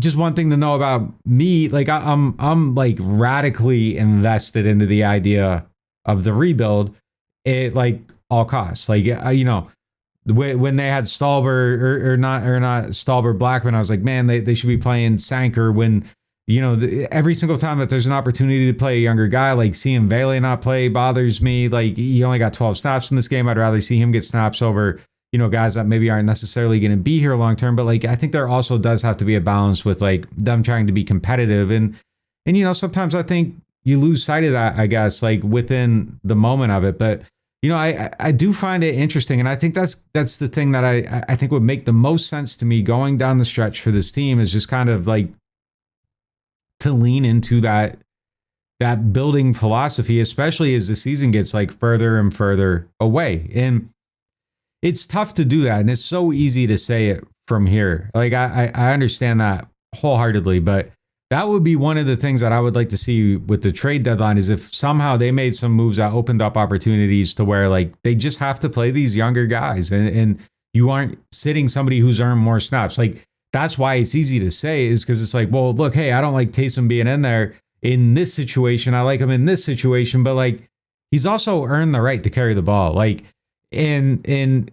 just one thing to know about me, like I'm like radically invested into the idea of the rebuild at like all costs. Like when they had Stallber or not Stallber Blackman, I was like, man, they should be playing Sanker when, every single time that there's an opportunity to play a younger guy, like seeing Vele not play bothers me. Like he only got 12 snaps in this game. I'd rather see him get snaps over, guys that maybe aren't necessarily going to be here long term. But like, I think there also does have to be a balance with like them trying to be competitive. And sometimes I think you lose sight of that, I guess, like within the moment of it. But I do find it interesting, and I think that's the thing that I think would make the most sense to me going down the stretch for this team is just kind of like to lean into that building philosophy, especially as the season gets like further and further away. And it's tough to do that, and it's so easy to say it from here. Like I understand that wholeheartedly, but that would be one of the things that I would like to see with the trade deadline is if somehow they made some moves that opened up opportunities to where like they just have to play these younger guys and you aren't sitting somebody who's earned more snaps. Like that's why it's easy to say is because it's like, well, look, hey, I don't like Taysom being in there in this situation. I like him in this situation, but like he's also earned the right to carry the ball. Like and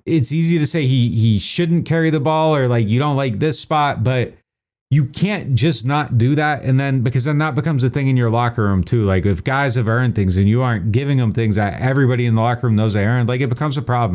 it's easy to say he shouldn't carry the ball or like you don't like this spot, but you can't just not do that. And then because then that becomes a thing in your locker room too. Like if guys have earned things and you aren't giving them things that everybody in the locker room knows they earned, like it becomes a problem.